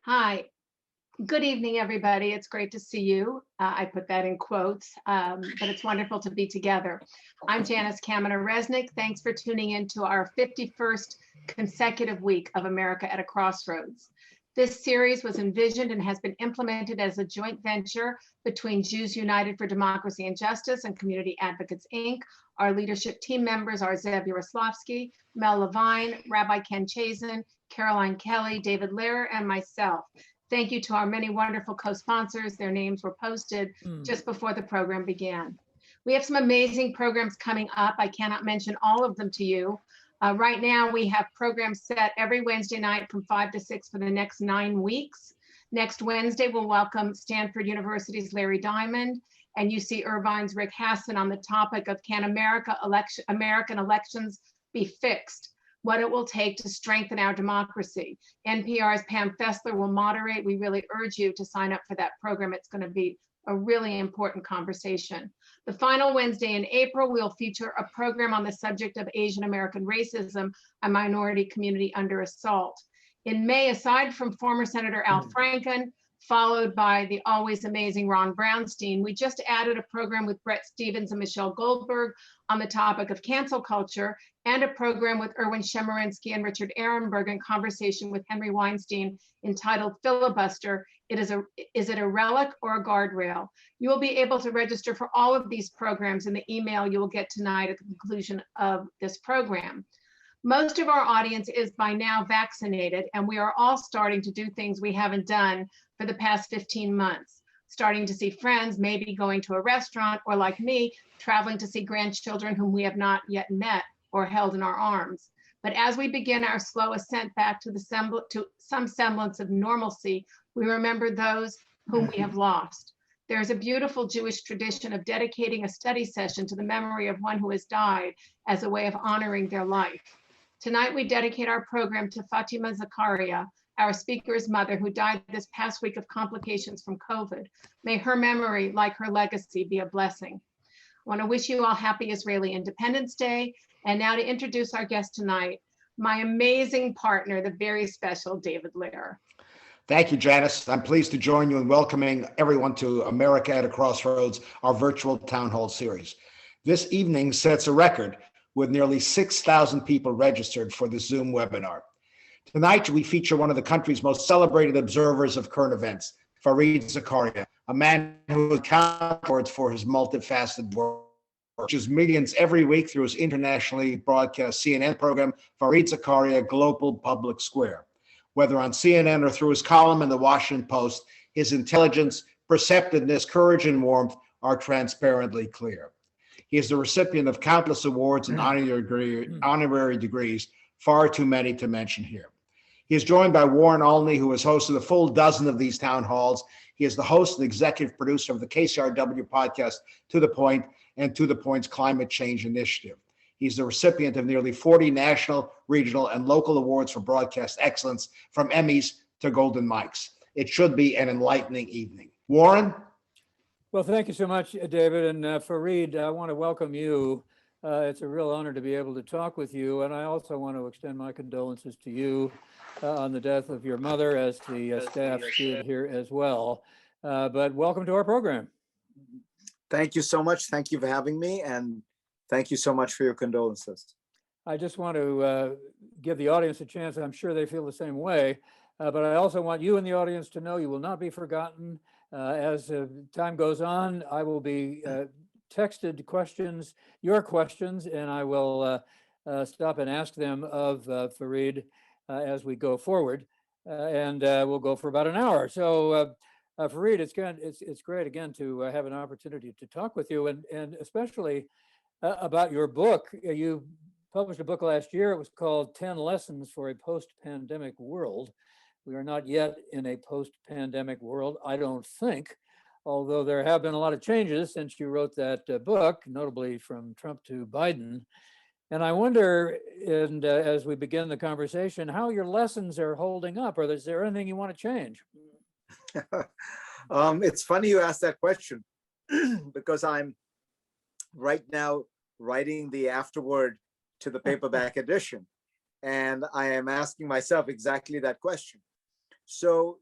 Hi, good evening, everybody. It's great to see you. I put that in quotes, but it's wonderful to be together. I'm Janice Kaminer-Resnick. Thanks for tuning in to our 51st consecutive week of America at a Crossroads. This series was envisioned and has been implemented as a joint venture between Jews United for Democracy and Justice and Community Advocates, Inc. Our leadership team members are Zev Yaroslavsky, Mel Levine, Rabbi Ken Chazen, Caroline Kelly, David Lehrer, and myself. Thank you to our many wonderful co-sponsors. Their names were posted just before the program began. We have some amazing programs coming up. I cannot mention all of them to you. Right now, we have programs set every Wednesday night from 5 to 6 for the next 9 weeks. Next Wednesday, we'll welcome Stanford University's Larry Diamond and UC Irvine's Rick Hasson on the topic of Can American elections be fixed? What it will take to strengthen our democracy. NPR's Pam Fessler will moderate. We really urge you to sign up for that program. It's going to be a really important conversation. The final Wednesday in April, we'll feature a program on the subject of Asian American racism, a minority community under assault. In May, aside from former Senator Al Franken, followed by the always amazing Ron Brownstein, we just added a program with Brett Stevens and Michelle Goldberg on the topic of cancel culture, and a program with Erwin Chemerinsky and Richard Ehrenberg in conversation with Henry Weinstein entitled Filibuster, Is it a Relic or a Guardrail? You will be able to register for all of these programs in the email you will get tonight at the conclusion of this program. Most of our audience is by now vaccinated, and we are all starting to do things we haven't done for the past 15 months. Starting to see friends, maybe going to a restaurant, or like me, traveling to see grandchildren whom we have not yet met or held in our arms. But as we begin our slow ascent back to some semblance of normalcy, we remember those whom we have lost. There is a beautiful Jewish tradition of dedicating a study session to the memory of one who has died as a way of honoring their life. Tonight, we dedicate our program to Fatima Zakaria, our speaker's mother, who died this past week of complications from COVID. May her memory, like her legacy, be a blessing. I want to wish you all happy Israeli Independence Day. And now to introduce our guest tonight, my amazing partner, the very special David Lehrer. Thank you, Janice. I'm pleased to join you in welcoming everyone to America at a Crossroads, our virtual town hall series. This evening sets a record with nearly 6,000 people registered for the Zoom webinar. Tonight, we feature one of the country's most celebrated observers of current events, Fareed Zakaria, a man who accounts for his multifaceted work. Reaches millions every week through his internationally broadcast CNN program, Fareed Zakaria Global Public Square. Whether on CNN or through his column in the Washington Post, his intelligence, perceptiveness, courage, and warmth are transparently clear. He is the recipient of countless awards and honorary degrees, far too many to mention here. He is joined by Warren Olney, who has hosted a full dozen of these town halls. He is the host and executive producer of the KCRW podcast, To The Point, and To The Point's Climate Change Initiative. He's the recipient of nearly 40 national, regional, and local awards for broadcast excellence, from Emmys to Golden Mics. It should be an enlightening evening. Warren? Well, thank you so much, David. And Fareed, I want to welcome you. It's a real honor to be able to talk with you. And I also want to extend my condolences to you on the death of your mother, as the staff did here as well. But welcome to our program. Thank you so much. Thank you for having me. And thank you so much for your condolences. I just want to give the audience a chance. I'm sure they feel the same way. But I also want you and the audience to know you will not be forgotten. As time goes on, I will be texted questions, your questions, and I will stop and ask them of Fareed as we go forward. And we'll go for about an hour. So Fareed, it's great again to have an opportunity to talk with you, and especially about your book. You published a book last year. It was called 10 Lessons for a Post-Pandemic World. We are not yet in a post-pandemic world, I don't think, although there have been a lot of changes since you wrote that book, notably from Trump to Biden. And I wonder, and as we begin the conversation, how your lessons are holding up, or is there anything you want to change? It's funny you asked that question because I'm right now writing the afterword to the paperback edition. And I am asking myself exactly that question. So,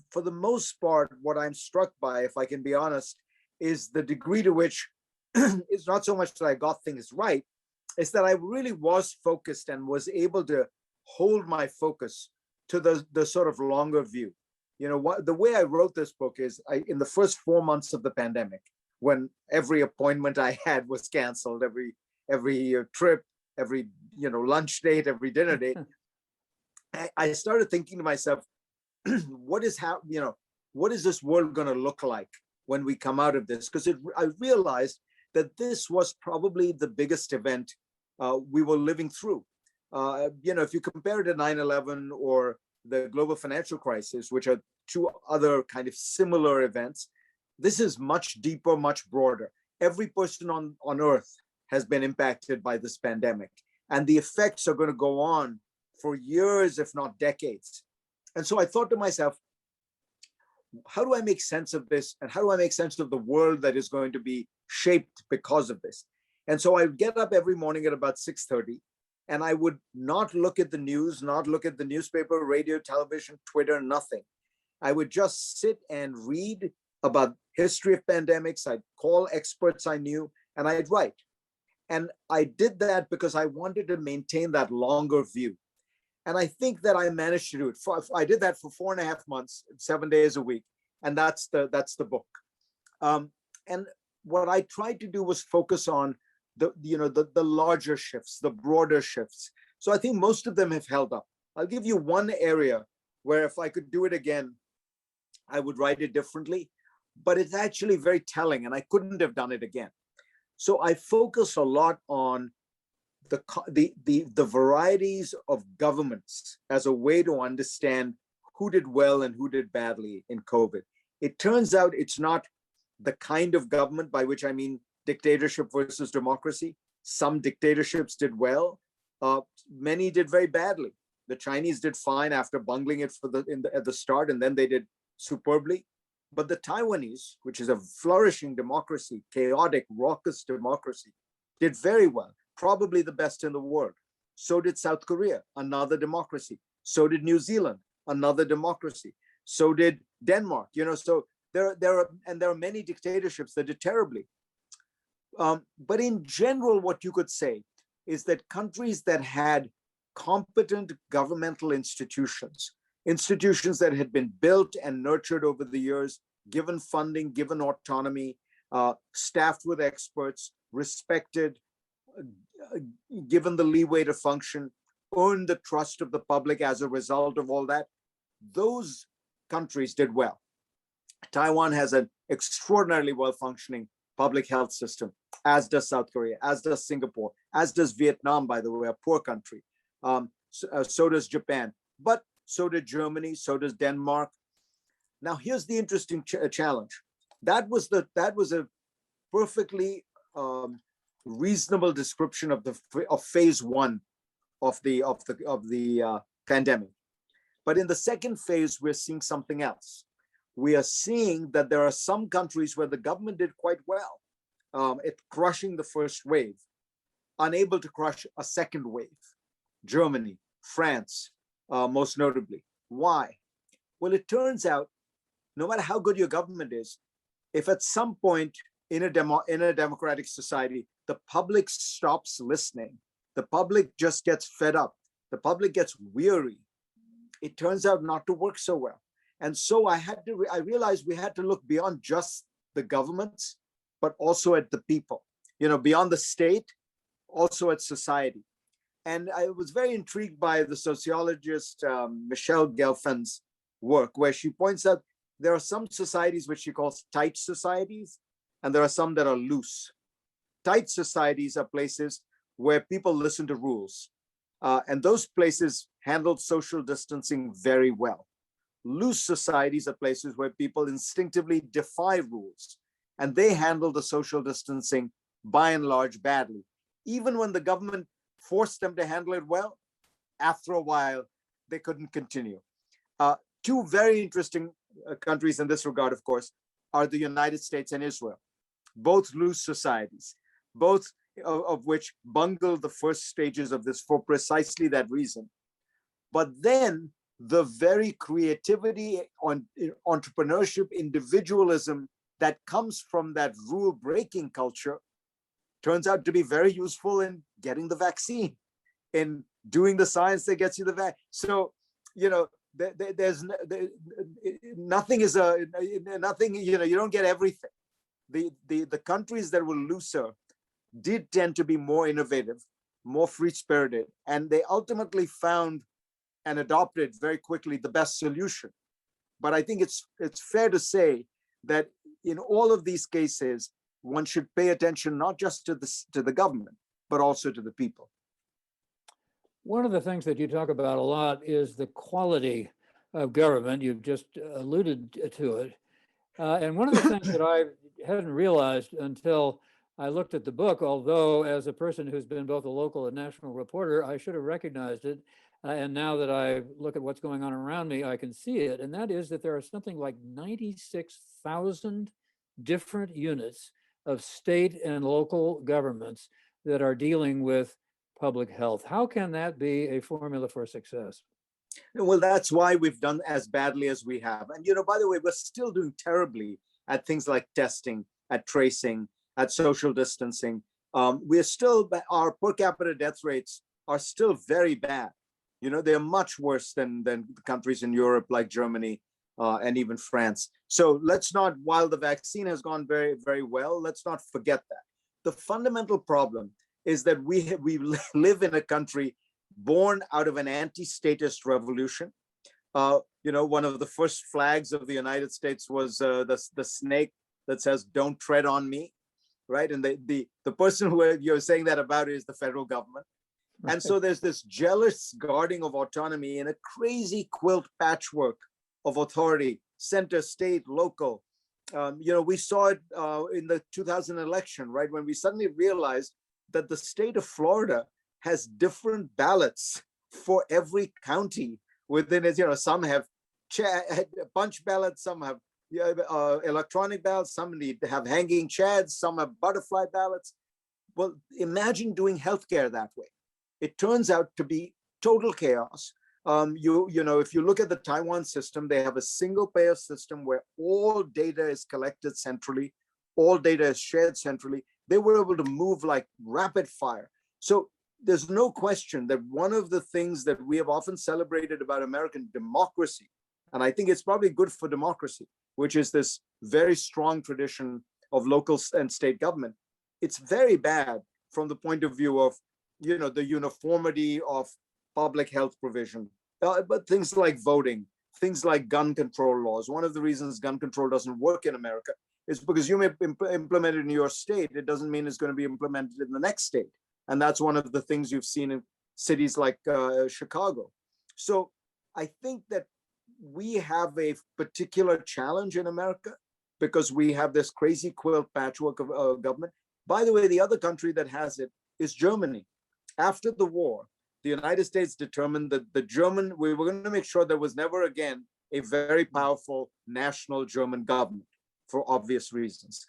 for the most part, what I'm struck by, if I can be honest, is the degree to which it's not so much that I got things right, it's that I really was focused and was able to hold my focus to the sort of longer view. The way I wrote this book is in the first 4 months of the pandemic, when every appointment I had was canceled, every trip, every lunch date, every dinner date, I started thinking to myself, what is this world going to look like when we come out of this? Because I realized that this was probably the biggest event we were living through. If you compare it to 9/11 or the global financial crisis, which are two other kind of similar events, this is much deeper, much broader. Every person on earth has been impacted by this pandemic, and the effects are going to go on for years, if not decades. And so I thought to myself, how do I make sense of this? And how do I make sense of the world that is going to be shaped because of this? And so I would get up every morning at about 6:30, and I would not look at the news, not look at the newspaper, radio, television, Twitter, nothing. I would just sit and read about history of pandemics. I'd call experts I knew, and I'd write. And I did that because I wanted to maintain that longer view. And I think that I managed to do it. I did that for 4.5 months, 7 days a week, and that's the book. And what I tried to do was focus on the larger shifts, the broader shifts. So I think most of them have held up. I'll give you one area where if I could do it again, I would write it differently, but it's actually very telling, and I couldn't have done it again. So I focus a lot on the varieties of governments as a way to understand who did well and who did badly in COVID. It turns out it's not the kind of government, by which I mean dictatorship versus democracy. Some dictatorships did well, many did very badly. The Chinese did fine after bungling it at the start, and then they did superbly. But the Taiwanese, which is a flourishing democracy, chaotic, raucous democracy, did very well, probably the best in the world. So did South Korea, another democracy. So did New Zealand, another democracy. So did Denmark. So there are many dictatorships that did terribly. But in general, what you could say is that countries that had competent governmental institutions that had been built and nurtured over the years, given funding, given autonomy, staffed with experts, respected, given the leeway to function, earned the trust of the public as a result of all that, those countries did well. Taiwan has an extraordinarily well-functioning public health system, as does South Korea, as does Singapore, as does Vietnam, by the way, a poor country. So does Japan, but so did Germany, so does Denmark. Now, here's the interesting challenge. That was a perfectly reasonable description of phase one of the pandemic. But in the second phase, we're seeing something else. We are seeing that there are some countries where the government did quite well at crushing the first wave, unable to crush a second wave. Germany, France, most notably. Why? Well, it turns out, no matter how good your government is, if at some point in a democratic society, the public stops listening, the public just gets fed up, the public gets weary, it turns out not to work so well. And so I realized we had to look beyond just the governments, but also at the people, beyond the state, also at society. And I was very intrigued by the sociologist Michelle Gelfand's work, where she points out there are some societies which she calls tight societies, and there are some that are loose. Tight societies are places where people listen to rules, and those places handle social distancing very well. Loose societies are places where people instinctively defy rules, and they handle the social distancing by and large badly. Even when the government forced them to handle it well, after a while, they couldn't continue. Two very interesting countries in this regard, of course, are the United States and Israel, both loose societies, both of which bungled the first stages of this for precisely that reason. But then the very creativity, on entrepreneurship, individualism that comes from that rule breaking culture turns out to be very useful in getting the vaccine, in doing the science that gets you the vaccine. So, nothing is nothing, you don't get everything. The countries that were looser did tend to be more innovative, more free-spirited, and they ultimately found and adopted very quickly the best solution. But I think it's fair to say that in all of these cases, one should pay attention not just to the government, but also to the people. One of the things that you talk about a lot is the quality of government. You've just alluded to it. And one of the things that I hadn't realized until I looked at the book, although as a person who's been both a local and national reporter, I should have recognized it. And now that I look at what's going on around me, I can see it. And that is that there are something like 96,000 different units of state and local governments that are dealing with public health. How can that be a formula for success? Well, that's why we've done as badly as we have. And, by the way, we're still doing terribly at things like testing, at tracing, at social distancing. Our per capita death rates are still very bad. They're much worse than countries in Europe like Germany and even France. So let's not, while the vaccine has gone very, very well, let's not forget that. The fundamental problem is that we live in a country born out of an anti-statist revolution. One of the first flags of the United States was the snake that says, "Don't tread on me," right? And the person who you're saying that about is the federal government. Right. And so there's this jealous guarding of autonomy in a crazy quilt patchwork of authority, center, state, local. We saw it in the 2000 election, right? When we suddenly realized that the state of Florida has different ballots for every county within it. Some have punch ballots, some have electronic ballots, some have hanging chads, some have butterfly ballots. Well, imagine doing healthcare that way. It turns out to be total chaos. If you look at the Taiwan system, they have a single payer system where all data is collected centrally, all data is shared centrally. They were able to move like rapid fire. So there's no question that one of the things that we have often celebrated about American democracy, and I think it's probably good for democracy, which is this very strong tradition of local and state government, it's very bad from the point of view of, the uniformity of public health provision. But things like voting, things like gun control laws. One of the reasons gun control doesn't work in America is because you may implement it in your state. It doesn't mean it's going to be implemented in the next state. And that's one of the things you've seen in cities like Chicago. So I think that we have a particular challenge in America because we have this crazy quilt patchwork of government. By the way, the other country that has it is Germany. After the war, the United States determined that we were going to make sure there was never again a very powerful national German government for obvious reasons.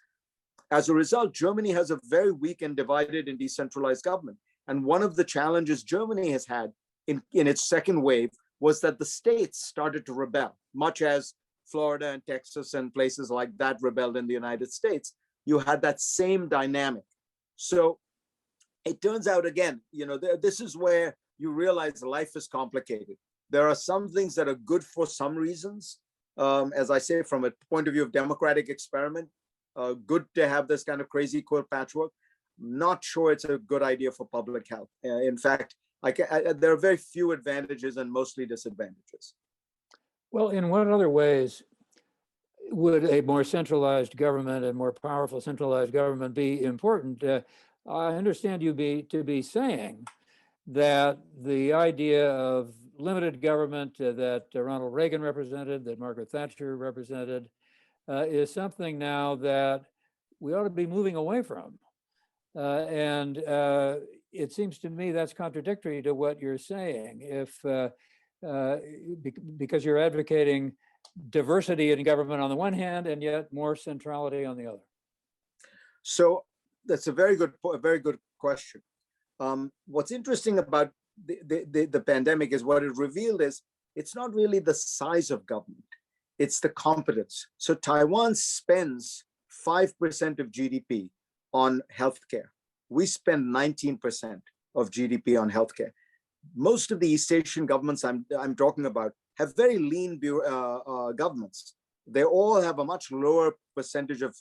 As a result, Germany has a very weak and divided and decentralized government. And one of the challenges Germany has had in its second wave was that the states started to rebel, much as Florida and Texas and places like that rebelled in the United States. You had that same dynamic. So it turns out, again, this is where you realize life is complicated. There are some things that are good for some reasons. As I say, from a point of view of democratic experiment, good to have this kind of crazy quilt patchwork. Not sure it's a good idea for public health. In fact, there are very few advantages and mostly disadvantages. Well, in what other ways would a more centralized government and more powerful centralized government be important? I understand you to be saying that the idea of limited government that Ronald Reagan represented, that Margaret Thatcher represented, is something now that we ought to be moving away from. And it seems to me that's contradictory to what you're saying. Because you're advocating diversity in government on the one hand, and yet more centrality on the other. So that's a very good question. What's interesting about the pandemic is what it revealed is it's not really the size of government, it's the competence. So Taiwan spends 5% of GDP on healthcare. We spend 19% of GDP on healthcare. Most of the East Asian governments I'm talking about have very lean governments. They all have a much lower percentage of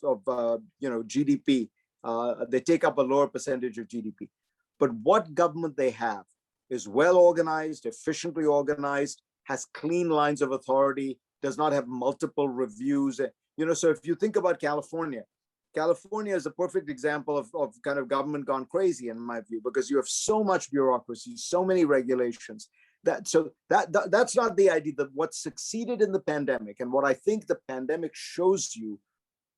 GDP. They take up a lower percentage of GDP. But what government they have is well organized, efficiently organized, has clean lines of authority, does not have multiple reviews. So if you think about California is a perfect example of kind of government gone crazy, in my view, because you have so much bureaucracy, so many regulations. That's not the idea. That what succeeded in the pandemic, and what I think the pandemic shows you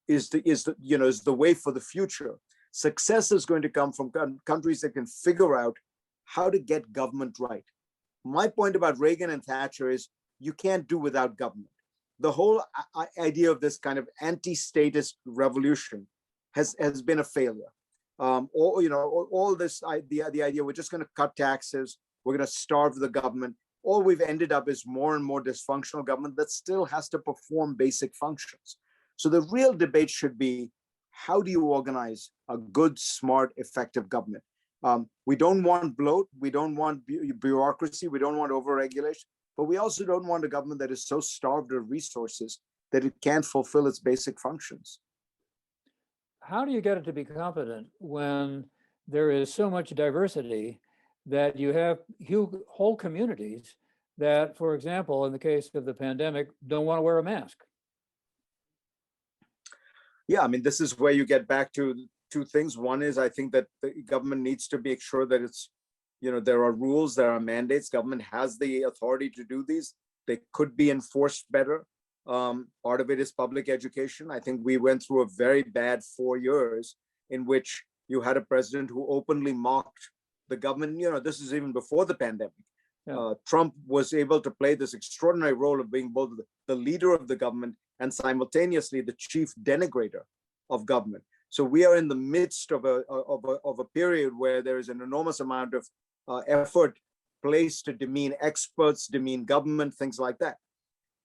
is the way for the future. Success is going to come from countries that can figure out how to get government right. My point about Reagan and Thatcher is you can't do without government. The whole idea of this kind of anti-statist revolution has been a failure. All this the idea we're just going to cut taxes, we're going to starve the government. All we've ended up is more and more dysfunctional government that still has to perform basic functions. So the real debate should be, how do you organize a good, smart, effective government? We don't want bloat, we don't want bureaucracy, we don't want overregulation, but we also don't want a government that is so starved of resources that it can't fulfill its basic functions. How do you get it to be competent when there is so much diversity that you have whole communities that, for example, in the case of the pandemic, don't want to wear a mask? Yeah, I mean, this is where you get back to two things. One is, I think that the government needs to make sure that it's, there are rules, there are mandates. Government has the authority to do these. They could be enforced better. Part of it is public education. I think we went through a very bad 4 years in which you had a president who openly mocked the government. This is even before the pandemic. Yeah. Trump was able to play this extraordinary role of being both the leader of the government and simultaneously the chief denigrator of government. So we are in the midst of a period where there is an enormous amount of effort placed to demean experts, demean government, things like that.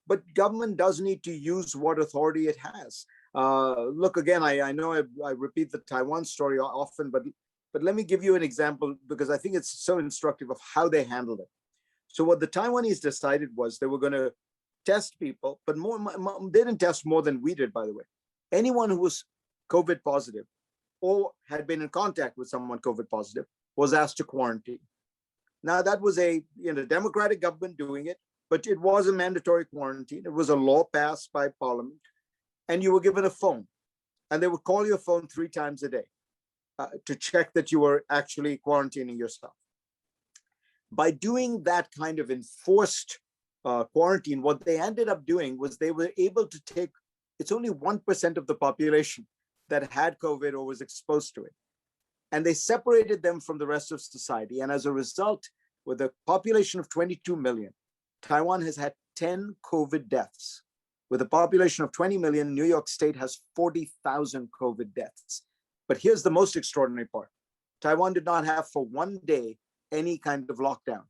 But government does need to use what authority it has. Look, again, I know I repeat the Taiwan story often, but let me give you an example because I think it's so instructive of how they handled it. So what the Taiwanese decided was they were going to test people, but they didn't test more than we did, by the way. Anyone who was COVID positive or had been in contact with someone COVID positive was asked to quarantine. Now that was a democratic government doing it, but it was a mandatory quarantine. It was a law passed by Parliament, and you were given a phone, and they would call your phone 3 times a day to check that you were actually quarantining yourself. By doing that kind of enforced quarantine, what they ended up doing was they were able to take, it's only 1% of the population that had COVID or was exposed to it. And they separated them from the rest of society. And as a result, with a population of 22 million, Taiwan has had 10 COVID deaths. With a population of 20 million, New York State has 40,000 COVID deaths. But here's the most extraordinary part. Taiwan did not have for 1 day any kind of lockdown.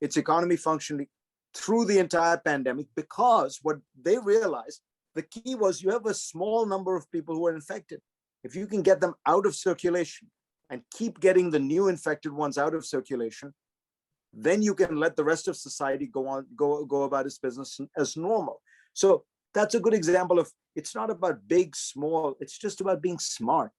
Its economy functioned through the entire pandemic because what they realized, the key was you have a small number of people who are infected. If you can get them out of circulation and keep getting the new infected ones out of circulation, then you can let the rest of society go about its business as normal. So that's a good example of, it's not about big, small, it's just about being smart.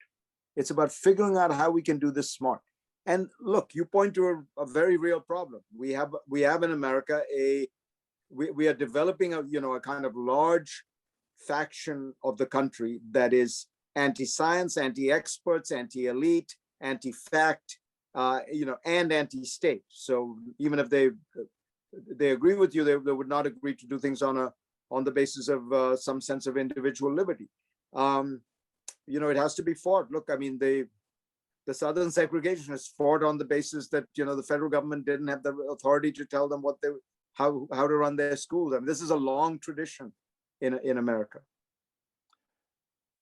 It's about figuring out how we can do this smart. And look, you point to a very real problem. We have in America we are developing a kind of large faction of the country that is anti-science, anti-experts, anti-elite, anti-fact, and anti-state. So even if they agree with you, they would not agree to do things on the basis of some sense of individual liberty. It has to be fought. Look, I mean, the Southern segregationists fought on the basis that the federal government didn't have the authority to tell them how to run their schools. I mean, this is a long tradition in America.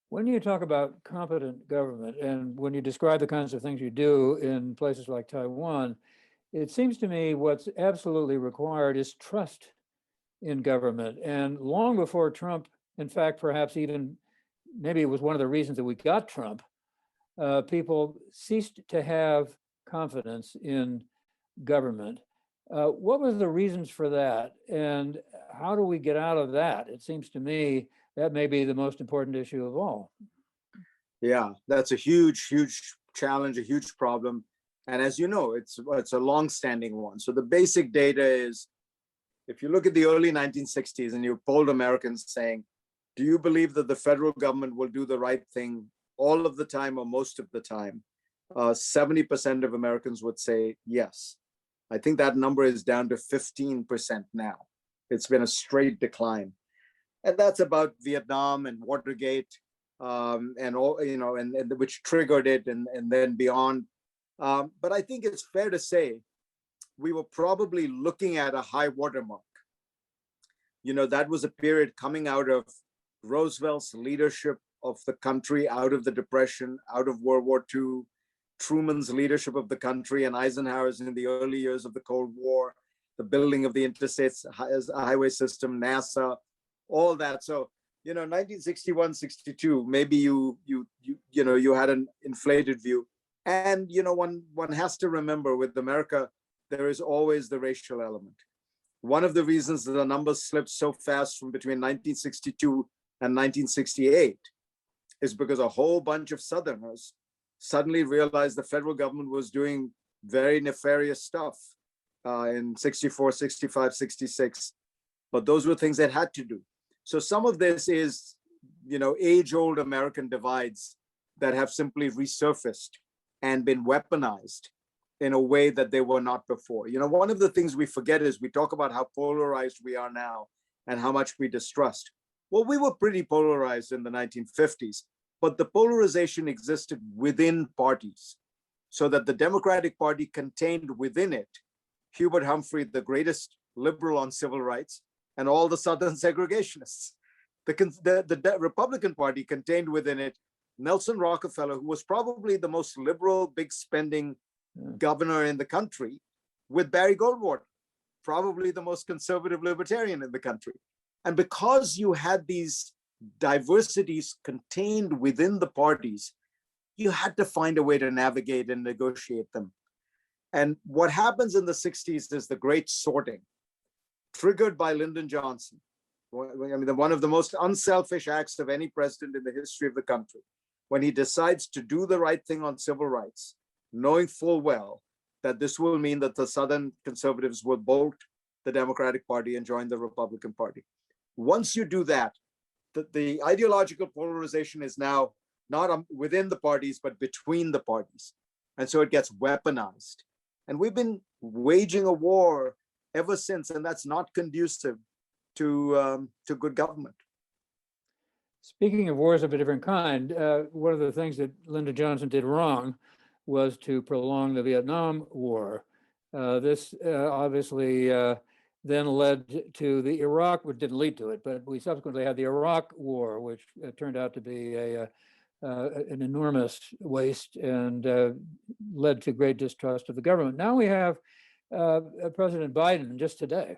When you talk about competent government and when you describe the kinds of things you do in places like Taiwan, it seems to me what's absolutely required is trust in government. And long before Trump, in fact, perhaps even maybe it was one of the reasons that we got Trump, people ceased to have confidence in government. What were the reasons for that? And how do we get out of that? It seems to me that may be the most important issue of all. Yeah, that's a huge, huge challenge, a huge problem. And as you know, it's a long-standing one. So the basic data is, if you look at the early 1960s and you polled Americans saying, do you believe that the federal government will do the right thing all of the time or most of the time? 70% of Americans would say yes. I think that number is down to 15% now. It's been a straight decline. And that's about Vietnam and Watergate, and all, you know, and which triggered it, and then beyond. But I think it's fair to say we were probably looking at a high watermark. You know, that was a period coming out of Roosevelt's leadership of the country, out of the Depression, out of World War II, Truman's leadership of the country, and Eisenhower's in the early years of the Cold War, the building of the interstate highway system, NASA, all that. So, you know, 1961, 62, maybe you had an inflated view. And, you know, one has to remember, with America, there is always the racial element. One of the reasons that the numbers slipped so fast from between 1962 and 1968 is because a whole bunch of Southerners suddenly realized the federal government was doing very nefarious stuff in 64, 65, 66. But those were things that had to do. So some of this is, you know, age-old American divides that have simply resurfaced and been weaponized in a way that they were not before. You know, one of the things we forget is we talk about how polarized we are now and how much we distrust. Well, we were pretty polarized in the 1950s, but the polarization existed within parties, so that the Democratic Party contained within it Hubert Humphrey, the greatest liberal on civil rights, and all the Southern segregationists. The Republican Party contained within it Nelson Rockefeller, who was probably the most liberal, big spending governor in the country, with Barry Goldwater, probably the most conservative libertarian in the country. And because you had these diversities contained within the parties, you had to find a way to navigate and negotiate them. And what happens in the 60s is the great sorting, triggered by Lyndon Johnson. I mean, one of the most unselfish acts of any president in the history of the country, when he decides to do the right thing on civil rights, knowing full well that this will mean that the Southern conservatives will bolt the Democratic Party and join the Republican Party. Once you do that, the ideological polarization is now not within the parties, but between the parties. And so it gets weaponized. And we've been waging a war ever since, and that's not conducive to good government. Speaking of wars of a different kind, one of the things that Lyndon Johnson did wrong was to prolong the Vietnam War. This obviously then led to the Iraq, which didn't lead to it, but we subsequently had the Iraq War, which turned out to be an enormous waste and led to great distrust of the government. Now we have President Biden just today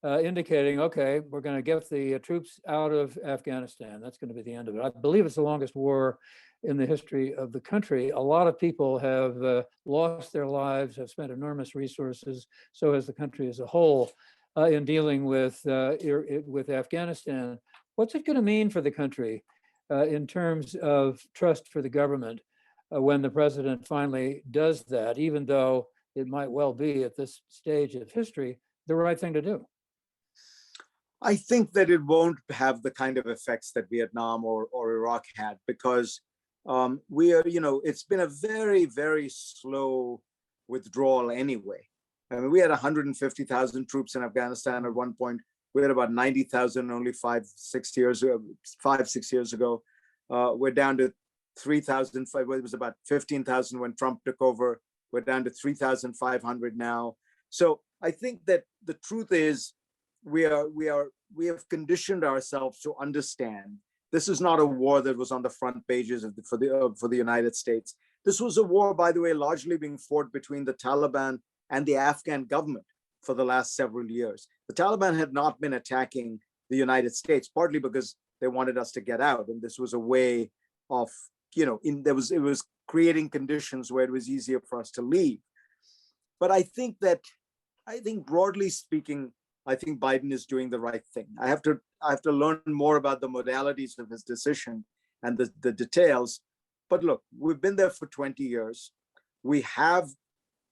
indicating, okay, we're going to get the troops out of Afghanistan. That's going to be the end of it. I believe it's the longest war in the history of the country. A lot of people have lost their lives, have spent enormous resources, so has the country as a whole, in dealing with Afghanistan. What's it going to mean for the country in terms of trust for the government when the president finally does that, even though it might well be at this stage of history the right thing to do? I think that it won't have the kind of effects that Vietnam or Iraq had, because we are, it's been a very, very slow withdrawal anyway. I mean, we had 150,000 troops in Afghanistan at one point. We had about 90,000 only 5-6 years ago. We're down to 3,000. It was about 15,000 when Trump took over. We're down to 3,500 now. So I think that the truth is, we have conditioned ourselves to understand this is not a war that was on the front pages for the United States. This was a war, by the way, largely being fought between the Taliban and the Afghan government. for the last several years. The Taliban had not been attacking the United States, partly because they wanted us to get out, and this was a way of, it was creating conditions where it was easier for us to leave. But I think broadly speaking, I think Biden is doing the right thing. I have to learn more about the modalities of his decision and the details. But look, we've been there for 20 years. We have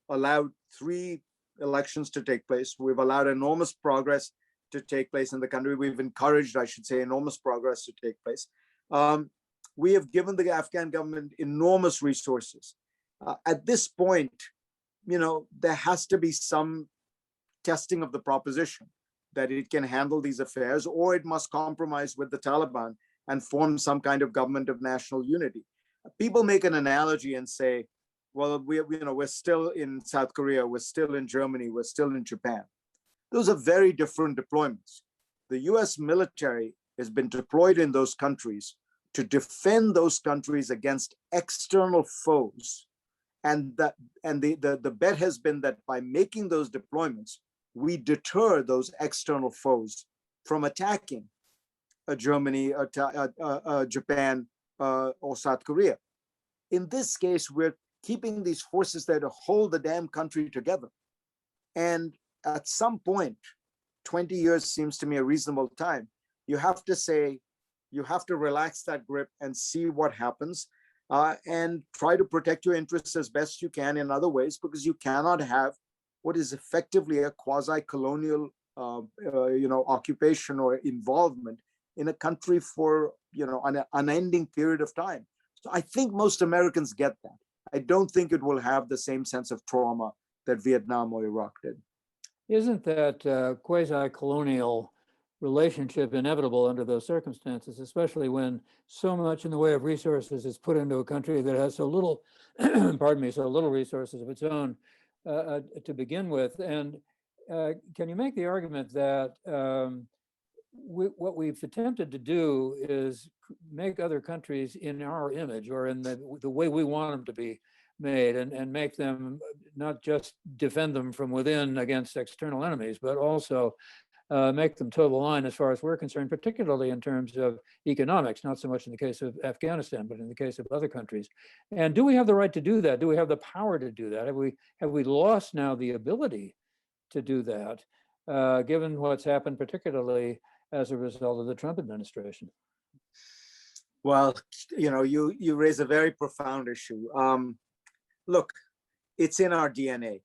allowed 3 elections to take place. We've allowed enormous progress to take place in the country. We've encouraged, I should say, enormous progress to take place. We have given the Afghan government enormous resources. At this point, there has to be some testing of the proposition that it can handle these affairs, or it must compromise with the Taliban and form some kind of government of national unity. People make an analogy and say, well, we're still in South Korea, we're still in Germany, we're still in Japan. Those are very different deployments. The US military has been deployed in those countries to defend those countries against external foes. And the bet has been that by making those deployments, we deter those external foes from attacking Germany, Japan, or South Korea. In this case, we're keeping these forces there to hold the damn country together. And at some point, 20 years seems to me a reasonable time. You have to relax that grip and see what happens, and try to protect your interests as best you can in other ways, because you cannot have what is effectively a quasi-colonial occupation or involvement in a country for an unending period of time. So I think most Americans get that. I don't think it will have the same sense of trauma that Vietnam or Iraq did. Isn't that quasi-colonial relationship inevitable under those circumstances, especially when so much in the way of resources is put into a country that has so little, so little resources of its own to begin with? And can you make the argument that what we've attempted to do is make other countries in our image, or in the way we want them to be made, and make them not just defend them from within against external enemies, but also make them toe the line as far as we're concerned, particularly in terms of economics, not so much in the case of Afghanistan, but in the case of other countries. And do we have the right to do that? Do we have the power to do that? Have we lost now the ability to do that, given what's happened, particularly as a result of the Trump administration? Well, you raise a very profound issue. Look, it's in our DNA.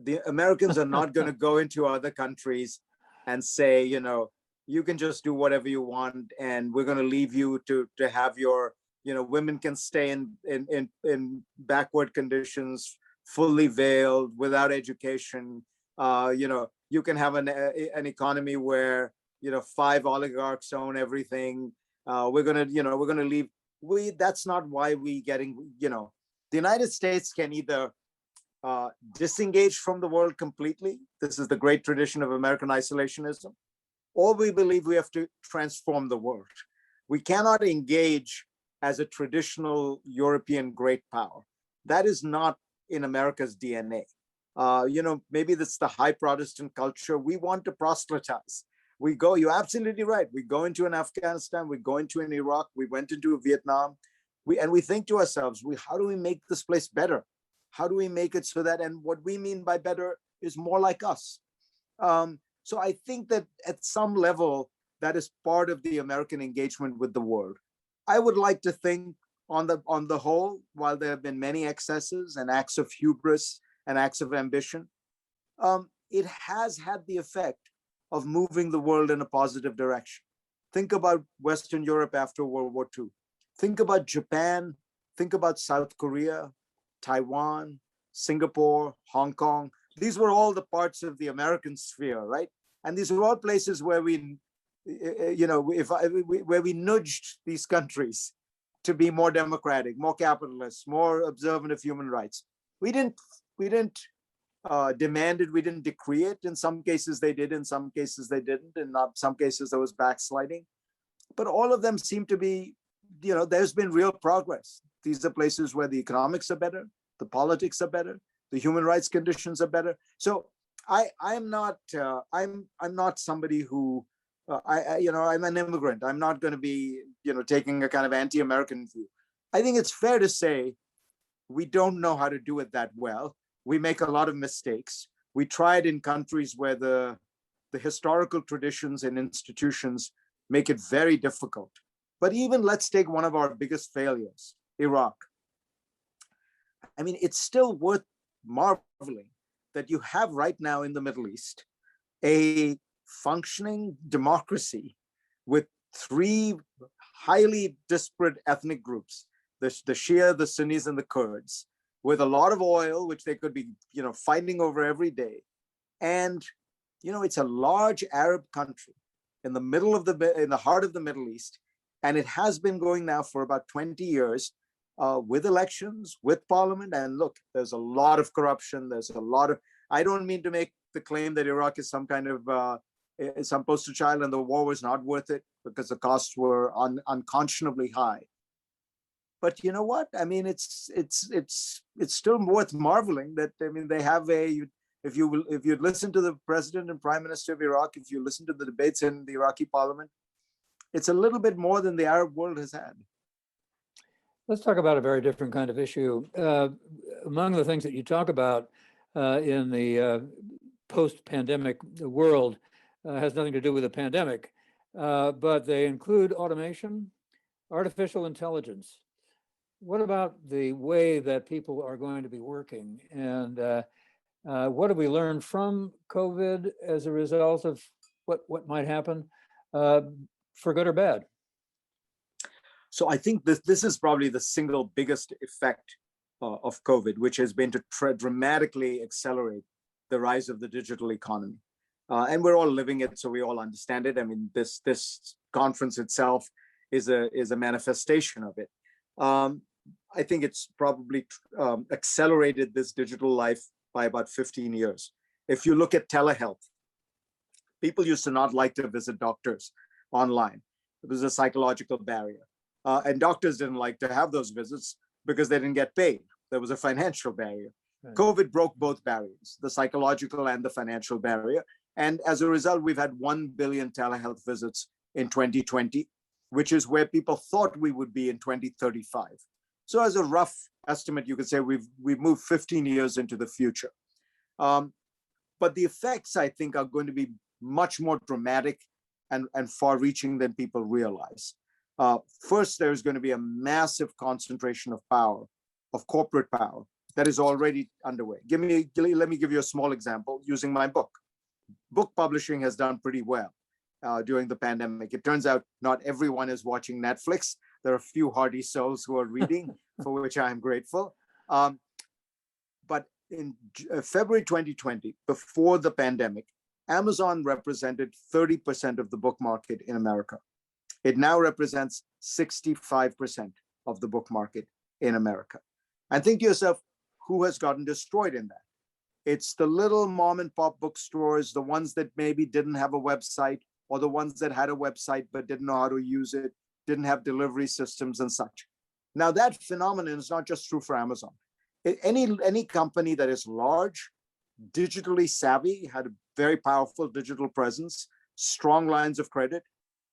The Americans are not going to go into other countries and say, you can just do whatever you want, and we're going to leave you to have your, women can stay in backward conditions, fully veiled, without education. You can have an economy where 5 oligarchs own everything. We're gonna leave. That's not why we getting. The United States can either disengage from the world completely. This is the great tradition of American isolationism, or we believe we have to transform the world. We cannot engage as a traditional European great power. That is not in America's DNA. Maybe that's the high Protestant culture. We want to proselytize. You're absolutely right. We go into an Afghanistan, we go into an Iraq, we went into Vietnam. We think to ourselves, how do we make this place better? How do we make it so that, and what we mean by better is more like us. So I think that at some level, that is part of the American engagement with the world. I would like to think on the whole, while there have been many excesses and acts of hubris and acts of ambition, it has had the effect of moving the world in a positive direction. Think about Western Europe after World War II. Think about Japan, think about South Korea, Taiwan, Singapore, Hong Kong. These were all the parts of the American sphere, right? And these were all places where we nudged these countries to be more democratic, more capitalist, more observant of human rights. We didn't demand it, we didn't decree it. In some cases they did, in some cases they didn't. In some cases there was backsliding. But all of them seem to be, there's been real progress. These are places where the economics are better, the politics are better, the human rights conditions are better. So I'm not somebody who I'm an immigrant. I'm not going to be taking a kind of anti-American view. I think it's fair to say we don't know how to do it that well. We make a lot of mistakes. We tried in countries where the historical traditions and institutions make it very difficult. But even let's take one of our biggest failures, Iraq. I mean, it's still worth marveling that you have right now in the Middle East a functioning democracy with three highly disparate ethnic groups, the Shia, the Sunnis, and the Kurds, with a lot of oil, which they could be, fighting over every day. And, it's a large Arab country in the heart of the Middle East. And it has been going now for about 20 years with elections, with parliament. And look, there's a lot of corruption. I don't mean to make the claim that Iraq is some kind of some poster child and the war was not worth it because the costs were unconscionably high. But you know what? I mean, it's still worth marveling that, they have if you listen to the president and prime minister of Iraq, if you listen to the debates in the Iraqi parliament, it's a little bit more than the Arab world has had. Let's talk about a very different kind of issue. Among the things that you talk about in the post-pandemic world has nothing to do with the pandemic, but they include automation, artificial intelligence. What about the way that people are going to be working? And what have we learned from COVID as a result of what might happen, for good or bad? So I think this is probably the single biggest effect of COVID, which has been to dramatically accelerate the rise of the digital economy. And we're all living it, so we all understand it. I mean, this conference itself is a manifestation of it. I think it's probably accelerated this digital life by about 15 years. If you look at telehealth, people used to not like to visit doctors online. It was a psychological barrier. And doctors didn't like to have those visits because they didn't get paid. There was a financial barrier. Right. COVID broke both barriers, the psychological and the financial barrier. And as a result, we've had 1 billion telehealth visits in 2020, which is where people thought we would be in 2035. So as a rough estimate, you could say we've moved 15 years into the future. But the effects, I think, are going to be much more dramatic and far-reaching than people realize. First, there's going to be a massive concentration of power, of corporate power, that is already underway. Let me give you a small example using my book. Book publishing has done pretty well during the pandemic. It turns out not everyone is watching Netflix. There are a few hardy souls who are reading, for which I am grateful. But in February 2020, before the pandemic, Amazon represented 30% of the book market in America. It now represents 65% of the book market in America. And think to yourself, who has gotten destroyed in that? It's the little mom and pop bookstores, the ones that maybe didn't have a website, or the ones that had a website but didn't know how to use it, didn't have delivery systems and such. Now that phenomenon is not just true for Amazon. Any company that is large, digitally savvy, had a very powerful digital presence, strong lines of credit,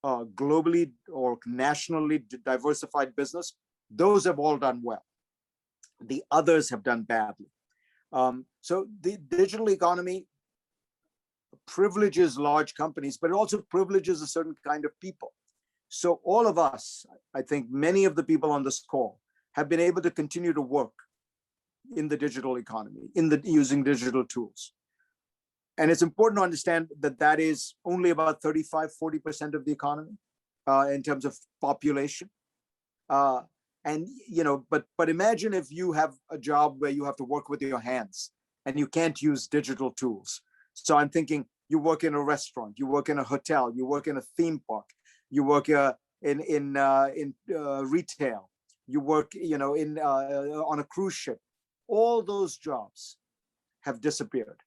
globally or nationally diversified business, those have all done well. The others have done badly. So the digital economy privileges large companies, but it also privileges a certain kind of people. So all of us, I think many of the people on this call, have been able to continue to work in the digital economy, using digital tools. And it's important to understand that that is only about 35-40% of the economy in terms of population. But imagine if you have a job where you have to work with your hands and you can't use digital tools. So I'm thinking you work in a restaurant, you work in a hotel, you work in a theme park, you work in retail, you work on a cruise ship. All those jobs have disappeared.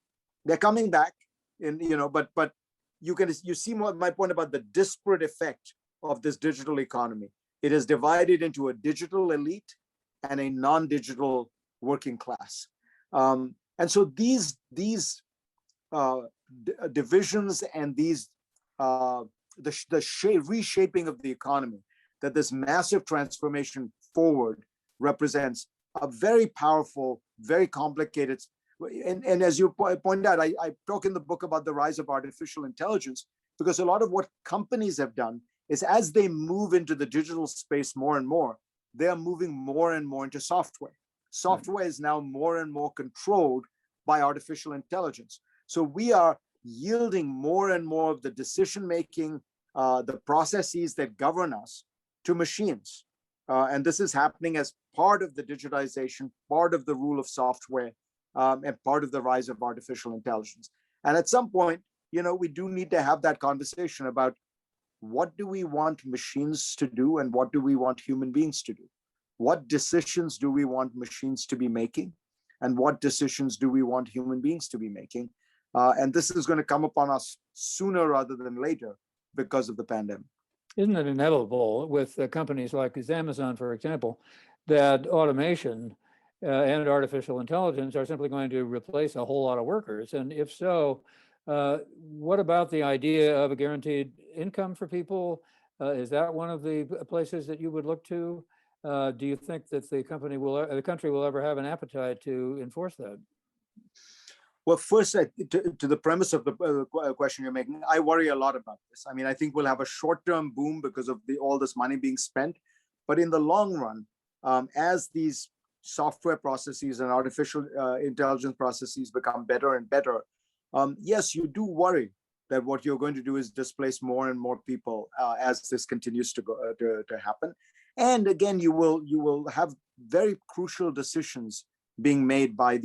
They're coming back, but you see my point about the disparate effect of this digital economy. It is divided into a digital elite and a non-digital working class. And so these divisions and these reshaping of the economy, that this massive transformation forward represents a very powerful, very complicated. And as you point out, I talk in the book about the rise of artificial intelligence, because a lot of what companies have done is, as they move into the digital space more and more, they are moving more and more into software. Software is now more and more controlled by artificial intelligence. So we are yielding more and more of the decision-making, the processes that govern us, to machines. And this is happening as part of the digitization, part of the rule of software, and part of the rise of artificial intelligence. And at some point, we do need to have that conversation about, what do we want machines to do and what do we want human beings to do? What decisions do we want machines to be making? And what decisions do we want human beings to be making? And this is going to come upon us sooner rather than later because of the pandemic. Isn't it inevitable with companies like Amazon, for example, that automation and artificial intelligence are simply going to replace a whole lot of workers? And if so, what about the idea of a guaranteed income for people? Is that one of the places that you would look to? Do you think that the country will ever have an appetite to enforce that? Well, first, to the premise of the question you're making, I worry a lot about this. I mean, I think we'll have a short-term boom because of all this money being spent. But in the long run, as these software processes and artificial intelligence processes become better and better, yes, you do worry that what you're going to do is displace more and more people as this continues to happen. And again, you will have very crucial decisions being made by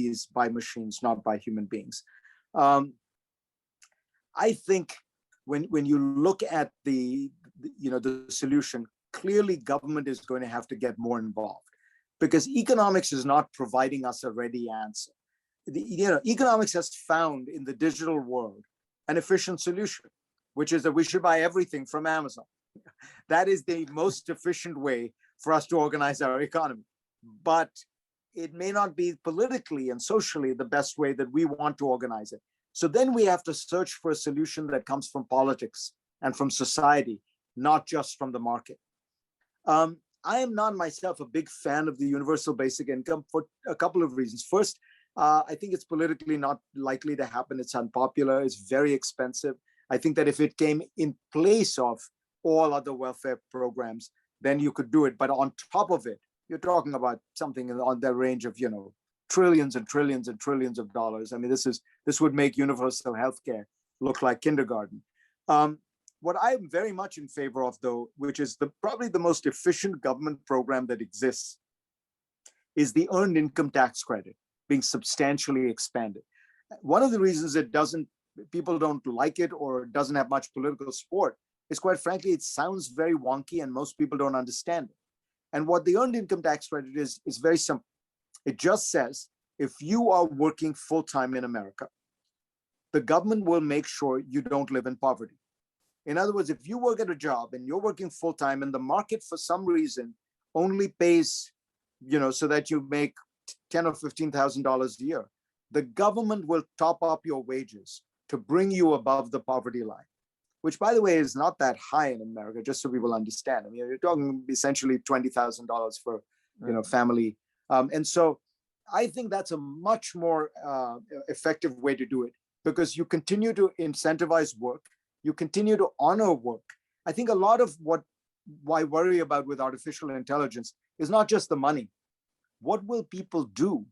machines, not by human beings. I think when you look at the solution, clearly government is going to have to get more involved, because economics is not providing us a ready answer. Economics has found in the digital world an efficient solution, which is that we should buy everything from Amazon. That is the most efficient way for us to organize our economy. But it may not be politically and socially the best way that we want to organize it. So then we have to search for a solution that comes from politics and from society, not just from the market. I am not myself a big fan of the universal basic income for a couple of reasons. First, I think it's politically not likely to happen. It's unpopular. It's very expensive. I think that if it came in place of all other welfare programs, then you could do it. But on top of it, you're talking about something on the range of, trillions and trillions and trillions of dollars. I mean, this would make universal healthcare look like kindergarten. What I'm very much in favor of, though, which is probably the most efficient government program that exists, is the earned income tax credit being substantially expanded. One of the reasons people don't like it or doesn't have much political support is, quite frankly, it sounds very wonky and most people don't understand it. And what the earned income tax credit is very simple. It just says, if you are working full-time in America, the government will make sure you don't live in poverty. In other words, if you work at a job and you're working full-time and the market for some reason only pays, so that you make $10,000 or $15,000 a year, the government will top up your wages to bring you above the poverty line, which, by the way, is not that high in America, just so people understand. I mean, you're talking essentially $20,000 for, family. And so I think that's a much more effective way to do it, because you continue to incentivize work, you continue to honor work. I think a lot of what I worry about with artificial intelligence is not just the money. What will people do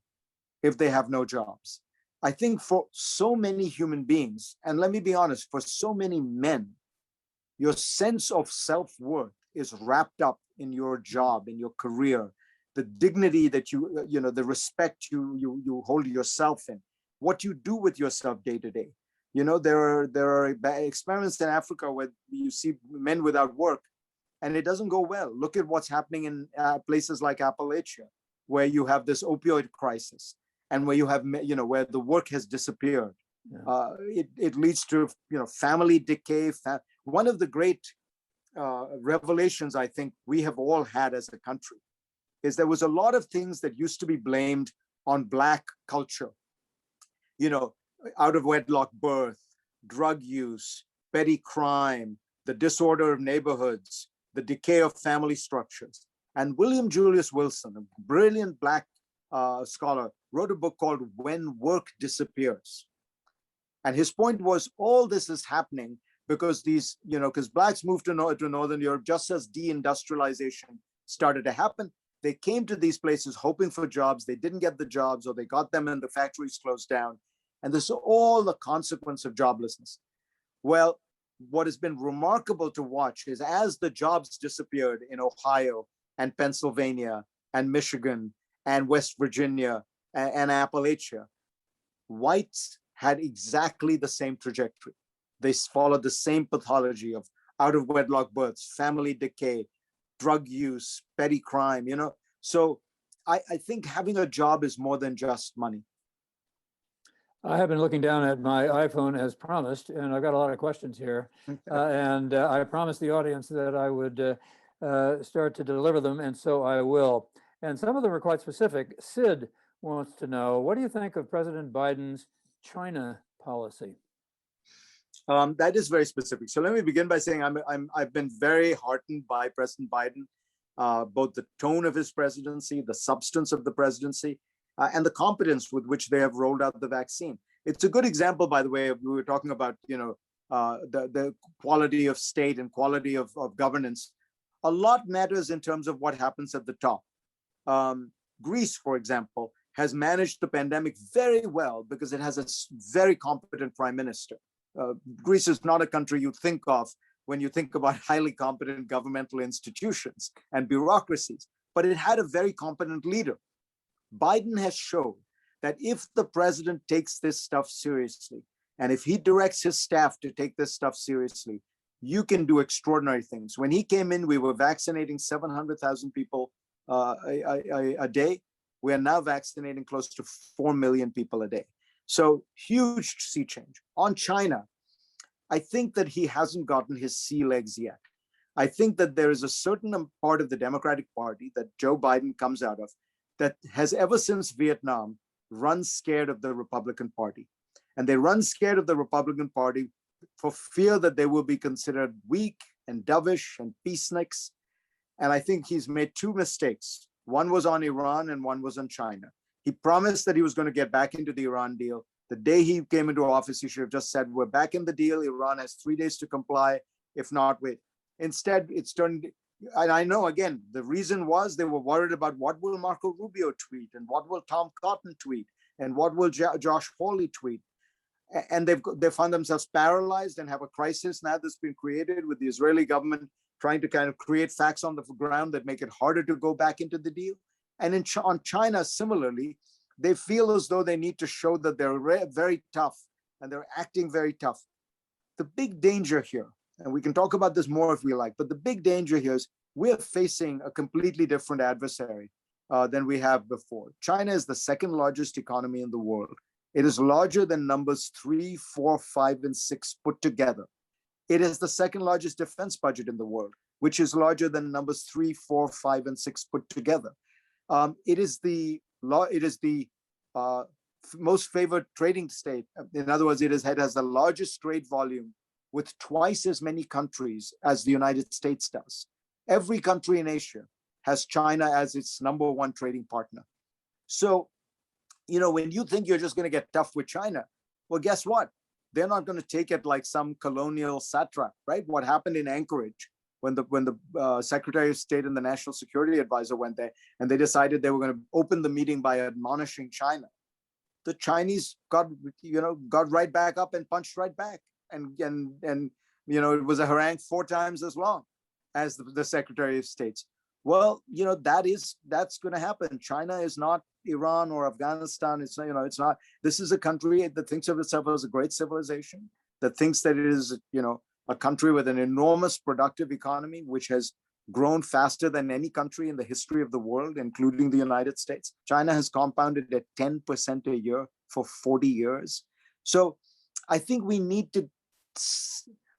if they have no jobs? I think for so many human beings, and let me be honest, for so many men, your sense of self-worth is wrapped up in your job, in your career, the dignity that the respect you hold yourself in, what you do with yourself day to day. There are experiments in Africa where you see men without work, and it doesn't go well. Look at what's happening in places like Appalachia, where you have this opioid crisis, and where you have, where the work has disappeared. Yeah. It leads to, family decay. One of the great revelations I think we have all had as a country is there was a lot of things that used to be blamed on Black culture. out of wedlock birth, drug use, petty crime, the disorder of neighborhoods, the decay of family structures. And William Julius Wilson, a brilliant Black scholar, wrote a book called When Work Disappears. And his point was all this is happening because these, because Blacks moved to Northern Europe just as deindustrialization started to happen. They came to these places hoping for jobs. They didn't get the jobs, or they got them and the factories closed down. And this is all the consequence of joblessness. Well, what has been remarkable to watch is as the jobs disappeared in Ohio and Pennsylvania and Michigan and West Virginia and Appalachia, whites had exactly the same trajectory. They followed the same pathology of out of wedlock births, family decay, drug use, petty crime, So I think having a job is more than just money. I have been looking down at my iPhone as promised, and I've got a lot of questions here. And I promised the audience that I would start to deliver them, and so I will. And some of them are quite specific. Sid wants to know, what do you think of President Biden's China policy? That is very specific. So let me begin by saying I've been very heartened by President Biden, both the tone of his presidency, the substance of the presidency, and the competence with which they have rolled out the vaccine. It's a good example, by the way, we were talking about, the quality of state and quality of governance. A lot matters in terms of what happens at the top. Greece, for example, has managed the pandemic very well because it has a very competent prime minister. Greece is not a country you think of when you think about highly competent governmental institutions and bureaucracies, but it had a very competent leader. Biden has shown that if the president takes this stuff seriously, and if he directs his staff to take this stuff seriously, you can do extraordinary things. When he came in, we were vaccinating 700,000 people a day. We are now vaccinating close to 4 million people a day. So huge sea change. On China, I think that he hasn't gotten his sea legs yet. I think that there is a certain part of the Democratic Party that Joe Biden comes out of that has ever since Vietnam run scared of the Republican Party. And they run scared of the Republican Party for fear that they will be considered weak and dovish and peaceniks. And I think he's made two mistakes. One was on Iran and one was on China. He promised that he was going to get back into the Iran deal. The day he came into office, he should have just said, we're back in the deal. Iran has 3 days to comply. If not, wait. Instead, it's turned, and I know, again, the reason was they were worried about what will Marco Rubio tweet and what will Tom Cotton tweet and what will Josh Hawley tweet. And they found themselves paralyzed and have a crisis now that's been created with the Israeli government trying to kind of create facts on the ground that make it harder to go back into the deal. And on China, similarly, they feel as though they need to show that they're very tough and they're acting very tough. The big danger here, and we can talk about this more if we like, but the big danger here is we're facing a completely different adversary than we have before. China is the second largest economy in the world. It is larger than numbers 3, 4, 5, and 6 put together. It is the second largest defense budget in the world, which is larger than numbers 3, 4, 5, and 6 put together. It is the most favored trading state. In other words, it has the largest trade volume with twice as many countries as the United States does. Every country in Asia has China as its number one trading partner. So, when you think you're just going to get tough with China, well, guess what? They're not going to take it like some colonial satrap, right? What happened in Anchorage when the Secretary of State and the National Security Advisor went there and they decided they were going to open the meeting by admonishing China. The Chinese got right back up and punched right back. And it was a harangue 4 times as long as the Secretary of State's. Well, that's going to happen. China is not Iran or Afghanistan. It's not. This is a country that thinks of itself as a great civilization, that thinks that it is, a country with an enormous productive economy, which has grown faster than any country in the history of the world, including the United States. China has compounded at 10% a year for 40 years. So I think we need to,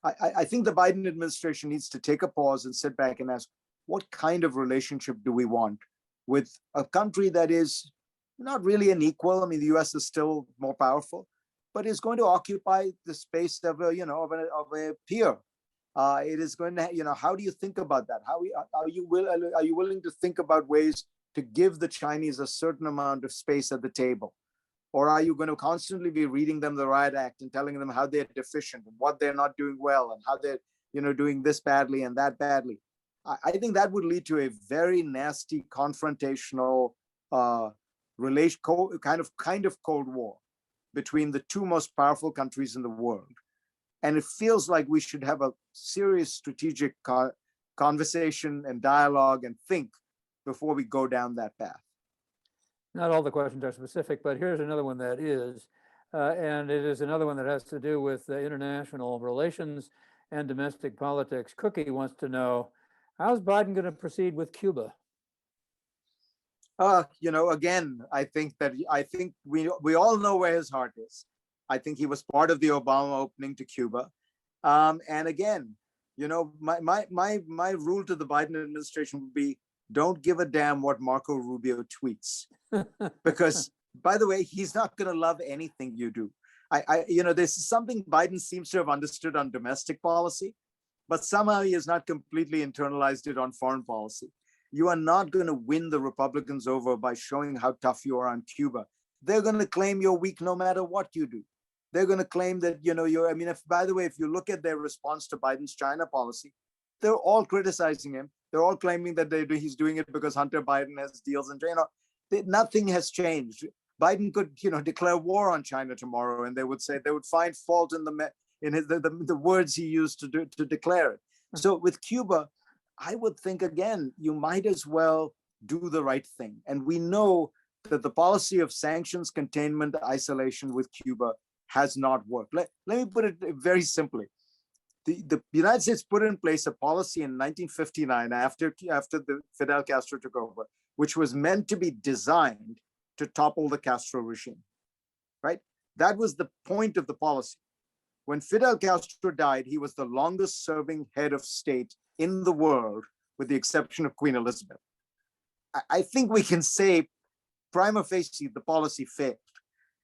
I think the Biden administration needs to take a pause and sit back and ask, what kind of relationship do we want with a country that is not really an equal? I mean, the US is still more powerful, but is going to occupy the space of a, of a peer. It is going to, how do you think about that? How are you willing to think about ways to give the Chinese a certain amount of space at the table? Or are you going to constantly be reading them the riot act and telling them how they're deficient and what they're not doing well and how they're, doing this badly and that badly? I think that would lead to a very nasty confrontational kind of Cold War between the two most powerful countries in the world. And it feels like we should have a serious strategic conversation and dialogue and think before we go down that path. Not all the questions are specific, but here's another one that is, and it is another one that has to do with international relations and domestic politics. Cookie wants to know, how's Biden going to proceed with Cuba? Again, I think we all know where his heart is. I think he was part of the Obama opening to Cuba. And again, my rule to the Biden administration would be, don't give a damn what Marco Rubio tweets. Because, by the way, he's not going to love anything you do. This is something Biden seems to have understood on domestic policy, but somehow he has not completely internalized it on foreign policy. You are not going to win the Republicans over by showing how tough you are on Cuba. They're going to claim you're weak no matter what you do. They're going to claim that, by the way, if you look at their response to Biden's China policy, they're all criticizing him. They're all claiming that he's doing it because Hunter Biden has deals in China. Nothing has changed. Biden could, declare war on China tomorrow, and they would find fault in the words he used to declare it. So with Cuba, I would think, again, you might as well do the right thing. And we know that the policy of sanctions, containment, isolation with Cuba has not worked. Let me put it very simply. The United States put in place a policy in 1959 after the Fidel Castro took over, which was meant to be designed to topple the Castro regime, right? That was the point of the policy. When Fidel Castro died, he was the longest serving head of state in the world, with the exception of Queen Elizabeth. I think we can say prima facie the policy failed.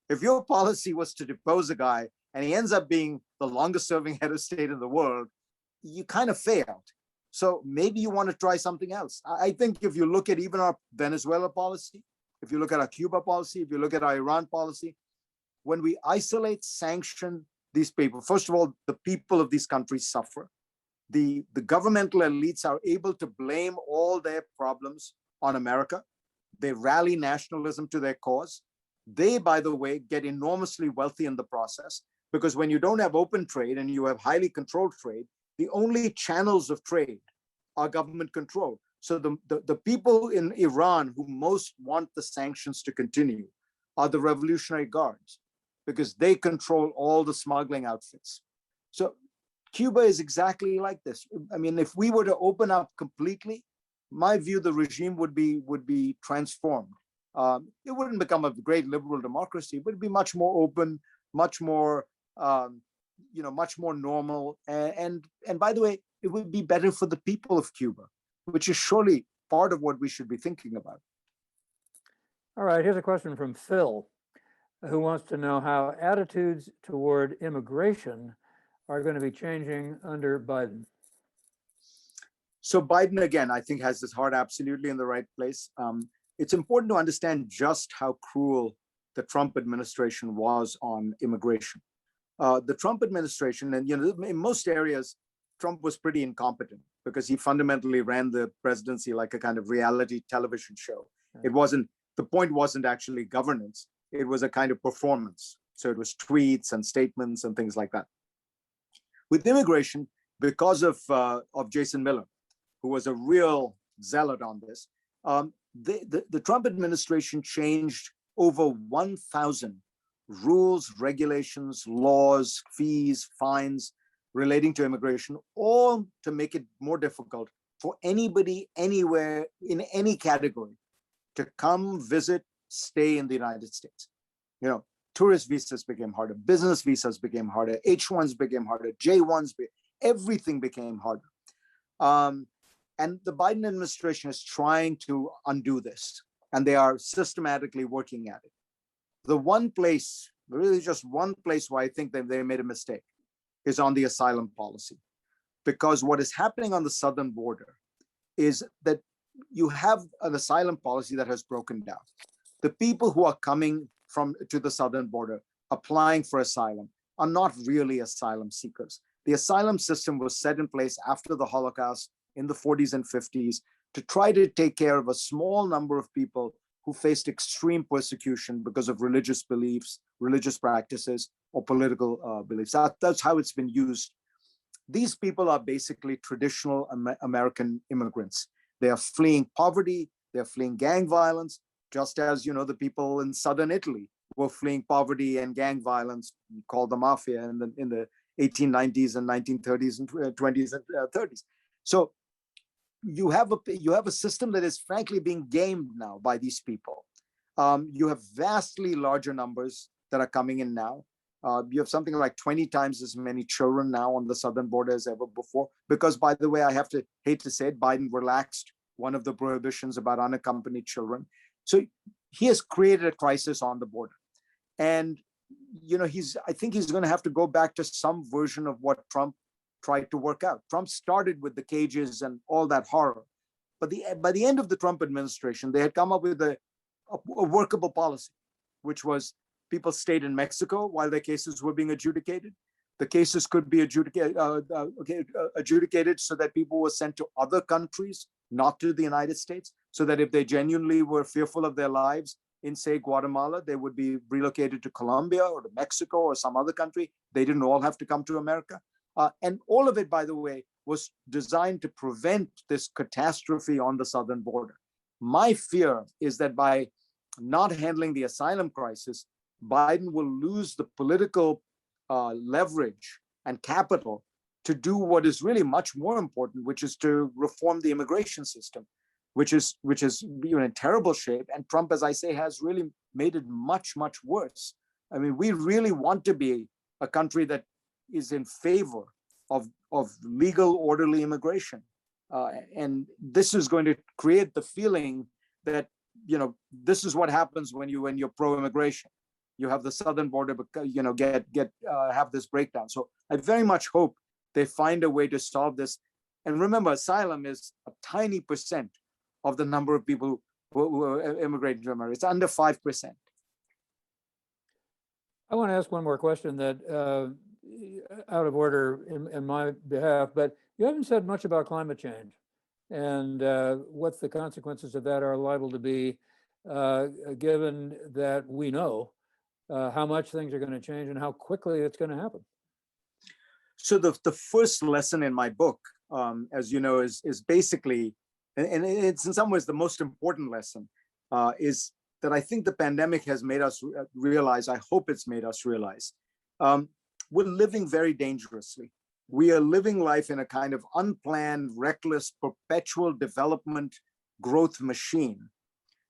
If your policy was to depose a guy and he ends up being the longest serving head of state in the world, you kind of failed. So maybe you want to try something else. I think if you look at even our Venezuela policy, if you look at our Cuba policy, if you look at our Iran policy, when we isolate, sanction these people, first of all, the people of these countries suffer. The governmental elites are able to blame all their problems on America. They rally nationalism to their cause. They, by the way, get enormously wealthy in the process, because when you don't have open trade and you have highly controlled trade, the only channels of trade are government control. So the people in Iran who most want the sanctions to continue are the Revolutionary Guards, because they control all the smuggling outfits. So Cuba is exactly like this. I mean, if we were to open up completely, my view, the regime would be transformed. It wouldn't become a great liberal democracy, but it'd be much more open, much more, much more normal. And by the way, it would be better for the people of Cuba, which is surely part of what we should be thinking about. All right, here's a question from Phil, who wants to know how attitudes toward immigration are going to be changing under Biden. So Biden, again, I think has his heart absolutely in the right place. It's important to understand just how cruel the Trump administration was on immigration. The Trump administration, and in most areas, Trump was pretty incompetent because he fundamentally ran the presidency like a kind of reality television show. It wasn't, the point wasn't actually governance. It was a kind of performance. So it was tweets and statements and things like that. With immigration, because of Jason Miller, who was a real zealot on this, the Trump administration changed over 1,000 rules, regulations, laws, fees, fines relating to immigration, all to make it more difficult for anybody, anywhere, in any category to come, visit, stay in the United States. Tourist visas became harder, business visas became harder, H-1s became harder, J-1s, everything became harder. And the Biden administration is trying to undo this, and they are systematically working at it. The one place really just one place where I think that they made a mistake, is on the asylum policy. Because what is happening on the southern border is that you have an asylum policy that has broken down. The people who are coming to the southern border, applying for asylum, are not really asylum seekers. The asylum system was set in place after the Holocaust in the 40s and 50s to try to take care of a small number of people who faced extreme persecution because of religious beliefs, religious practices, or political beliefs. That's how it's been used. These people are basically traditional American immigrants. They are fleeing poverty, they're fleeing gang violence, just as, you know, the people in southern Italy were fleeing poverty and gang violence, called the mafia in the 1890s and 1930s and 20s and 30s. So you have a system that is frankly being gamed now by these people. You have vastly larger numbers that are coming in now. You have something like 20 times as many children now on the southern border as ever before. Because, by the way, hate to say it, Biden relaxed one of the prohibitions about unaccompanied children. So he has created a crisis on the border. And, you know, I think he's going to have to go back to some version of what Trump tried to work out. Trump started with the cages and all that horror. But by the end of the Trump administration, they had come up with a workable policy, which was people stayed in Mexico while their cases were being adjudicated. The cases could be adjudicated so that people were sent to other countries, not to the United States, so that if they genuinely were fearful of their lives in, say, Guatemala, they would be relocated to Colombia or to Mexico or some other country. They didn't all have to come to America. And all of it, by the way, was designed to prevent this catastrophe on the southern border. My fear is that by not handling the asylum crisis, Biden will lose the political leverage and capital to do what is really much more important, which is to reform the immigration system, which is in terrible shape. And Trump, as I say, has really made it much, much worse. I mean, we really want to be a country that is in favor of legal, orderly immigration. And this is going to create the feeling that, you know, this is what happens when you're pro-immigration. You have the southern border, you know, have this breakdown. So I very much hope they find a way to solve this. And remember, asylum is a tiny percent of the number of people who are immigrating to America. It's under 5%. I want to ask one more question that out of order in my behalf, but you haven't said much about climate change and what the consequences of that are liable to be, given that we know how much things are going to change and how quickly it's going to happen. So the first lesson in my book, as you know, is basically, and it's in some ways the most important lesson, is that I think the pandemic has made us realize, I hope it's made us realize, we're living very dangerously. We are living life in a kind of unplanned, reckless, perpetual development growth machine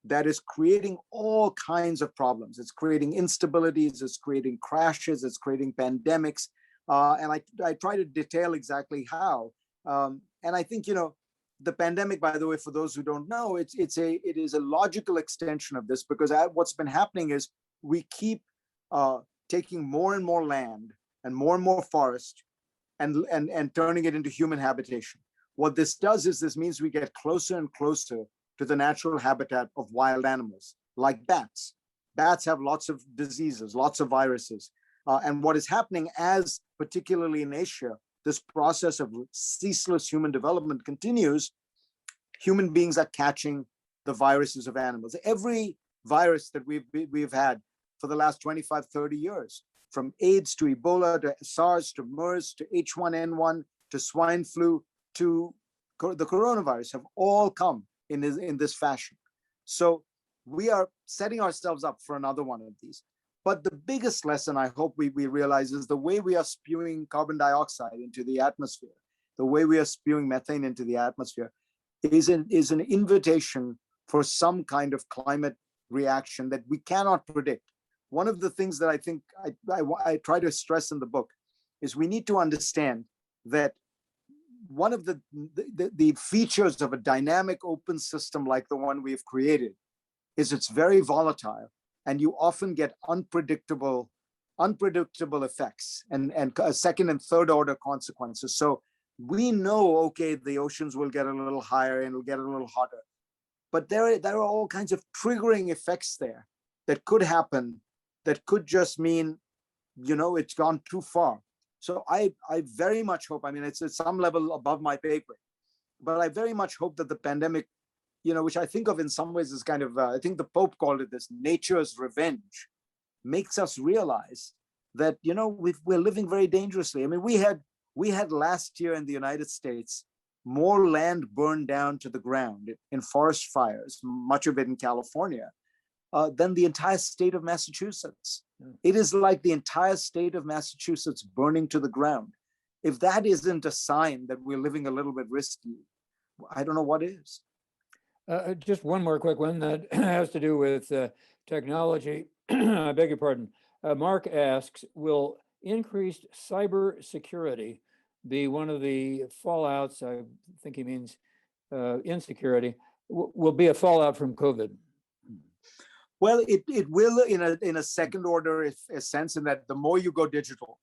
that is creating all kinds of problems. It's creating instabilities, it's creating crashes, it's creating pandemics. And I try to detail exactly how. And I think, you know, the pandemic, by the way, for those who don't know, it is a logical extension of this, because what's been happening is we keep taking more and more land and more forest and turning it into human habitation. What this does is this means we get closer and closer to the natural habitat of wild animals, like bats. Bats have lots of diseases, lots of viruses. And what is happening, as particularly in Asia, this process of ceaseless human development continues, human beings are catching the viruses of animals. Every virus that we've had for the last 25, 30 years, from AIDS to Ebola to SARS to MERS to H1N1 to swine flu to the coronavirus, have all come in this fashion. So we are setting ourselves up for another one of these. But the biggest lesson I hope we realize is the way we are spewing carbon dioxide into the atmosphere, the way we are spewing methane into the atmosphere is an invitation for some kind of climate reaction that we cannot predict. One of the things that I think I try to stress in the book is we need to understand that one of the features of a dynamic open system like the one we've created is it's very volatile, and you often get unpredictable unpredictable effects and second and third order consequences. So we know, okay, the oceans will get a little higher and it'll get a little hotter. But there are all kinds of triggering effects there that could happen, that could just mean, it's gone too far. So I very much hope, I mean, it's at some level above my pay grade, but I very much hope that the pandemic, which I think of in some ways as kind of, I think the Pope called it this nature's revenge, makes us realize that, we're living very dangerously. I mean, we had last year in the United States more land burned down to the ground in forest fires, much of it in California, than the entire state of Massachusetts. It is like the entire state of Massachusetts burning to the ground. If that isn't a sign that we're living a little bit risky, I don't know what is. Just one more quick one that has to do with technology. I beg your pardon. Mark asks, will increased cyber security be one of the fallouts? I think he means insecurity, will be a fallout from COVID. Well, it will in a second order sense, in that the more you go digital,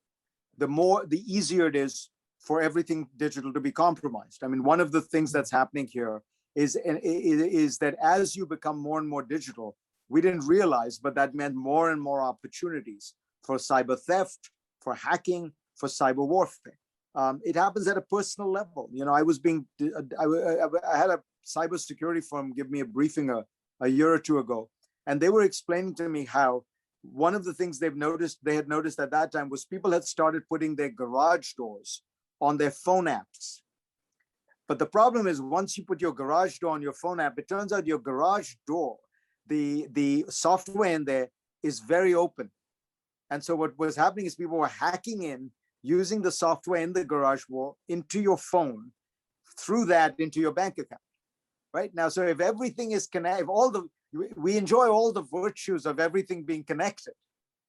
the easier it is for everything digital to be compromised. I mean, one of the things that's happening here is that as you become more and more digital, we didn't realize, but that meant more and more opportunities for cyber theft, for hacking, for cyber warfare. It happens at a personal level. I had a cybersecurity firm give me a briefing a year or two ago, and they were explaining to me how one of the things they had noticed at that time was people had started putting their garage doors on their phone apps. But the problem is, once you put your garage door on your phone app, it turns out your garage door, the software in there is very open. And so what was happening is people were hacking in, using the software in the garage door into your phone, through that into your bank account, right? Now, so if everything is connected, we enjoy all the virtues of everything being connected,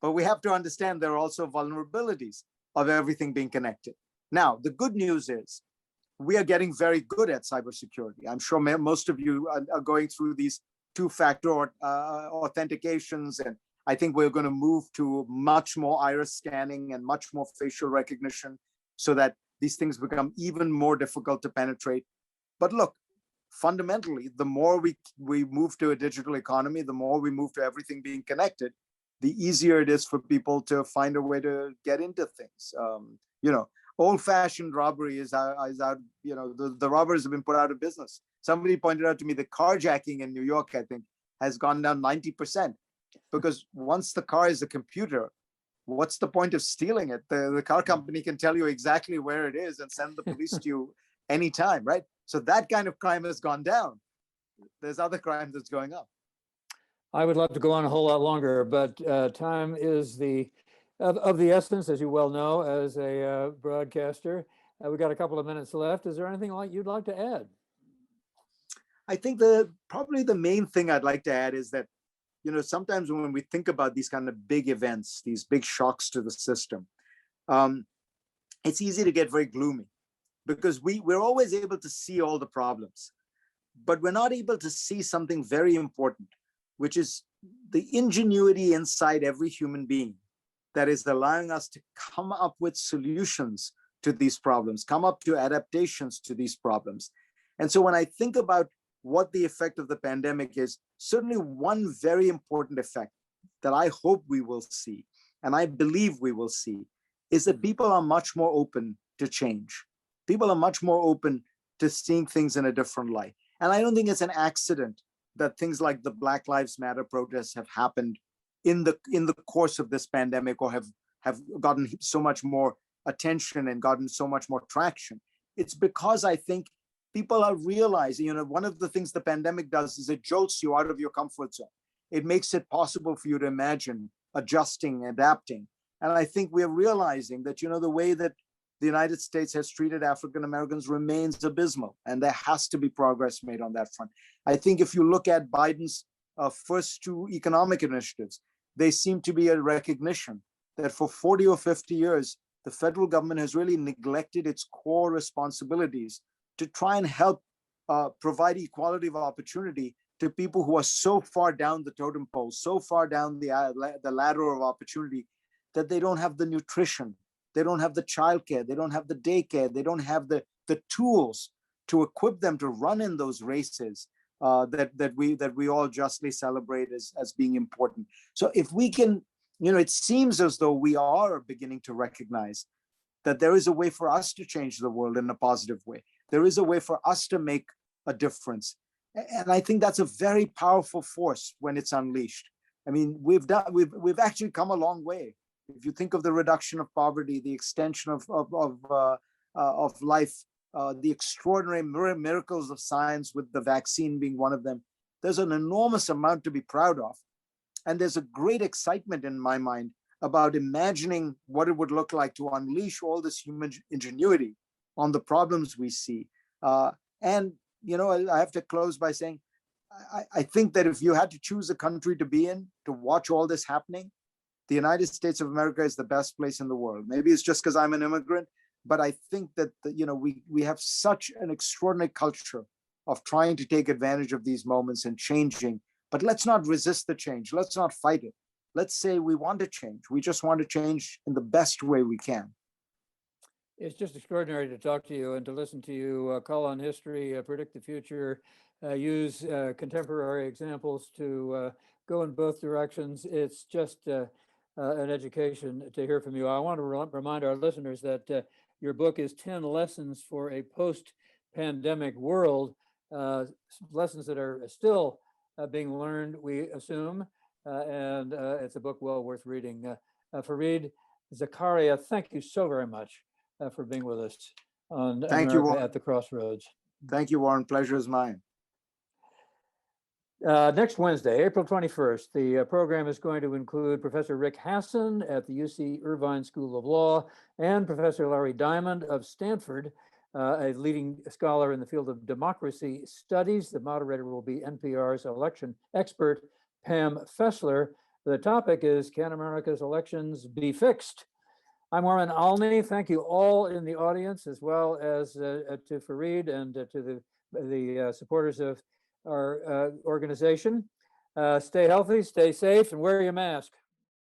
but we have to understand there are also vulnerabilities of everything being connected. Now, the good news is we are getting very good at cybersecurity. I'm sure most of you are going through these two-factor authentications, and I think we're going to move to much more iris scanning and much more facial recognition so that these things become even more difficult to penetrate. But look, fundamentally, the more we move to a digital economy, the more we move to everything being connected, the easier it is for people to find a way to get into things. Old-fashioned robbery is out, the robbers have been put out of business. Somebody pointed out to me the carjacking in New York, I think, has gone down 90%. Because once the car is a computer, what's the point of stealing it? The car company can tell you exactly where it is and send the police to you anytime, right? So that kind of crime has gone down. There's other crime that's going up. I would love to go on a whole lot longer, but time is of the essence, as you well know, as a broadcaster. We've got a couple of minutes left. Is there anything you'd like to add? I think probably the main thing I'd like to add is that, sometimes when we think about these kind of big events, these big shocks to the system, it's easy to get very gloomy because we're always able to see all the problems, but we're not able to see something very important, which is the ingenuity inside every human being that is allowing us to come up with solutions to these problems, come up to adaptations to these problems. And so when I think about what the effect of the pandemic is, certainly one very important effect that I hope we will see, and I believe we will see, is that people are much more open to change. People are much more open to seeing things in a different light. And I don't think it's an accident that things like the Black Lives Matter protests have happened in the course of this pandemic, or have gotten so much more attention and gotten so much more traction. It's because I think people are realizing, one of the things the pandemic does is it jolts you out of your comfort zone. It makes it possible for you to imagine adjusting, adapting. And I think we're realizing that, the way that the United States has treated African Americans remains abysmal, and there has to be progress made on that front. I think if you look at Biden's first two economic initiatives, they seem to be a recognition that for 40 or 50 years, the federal government has really neglected its core responsibilities to try and help provide equality of opportunity to people who are so far down the totem pole, so far down the ladder of opportunity, that they don't have the nutrition, they don't have the childcare, they don't have the daycare, they don't have the tools to equip them to run in those races that we all justly celebrate as being important. So if we can, it seems as though we are beginning to recognize that there is a way for us to change the world in a positive way. There is a way for us to make a difference. And I think that's a very powerful force when it's unleashed. I mean, we've actually come a long way. If you think of the reduction of poverty, the extension of life, the extraordinary miracles of science, with the vaccine being one of them, there's an enormous amount to be proud of. And there's a great excitement in my mind about imagining what it would look like to unleash all this human ingenuity on the problems we see. And, I have to close by saying, I think that if you had to choose a country to be in, to watch all this happening, the United States of America is the best place in the world. Maybe it's just because I'm an immigrant, but I think that, we have such an extraordinary culture of trying to take advantage of these moments and changing. But let's not resist the change. Let's not fight it. Let's say we want to change. We just want to change in the best way we can. It's just extraordinary to talk to you and to listen to you call on history, predict the future, use contemporary examples to go in both directions. It's just an education to hear from you. I want to remind our listeners that your book is 10 Lessons for a Post-Pandemic World, lessons that are still being learned, we assume, and it's a book well worth reading. Fareed Zakaria, thank you so very much for being with us on America at the Crossroads. Thank you, Warren. Pleasure is mine. Next Wednesday, April 21st, the program is going to include Professor Rick Hasson at the UC Irvine School of Law and Professor Larry Diamond of Stanford, a leading scholar in the field of democracy studies. The moderator will be NPR's election expert, Pam Fessler. The topic is, can America's elections be fixed? I'm Warren Olney. Thank you all in the audience, as well as to Fareed and to the supporters of our organization. Stay healthy, stay safe, and wear your mask.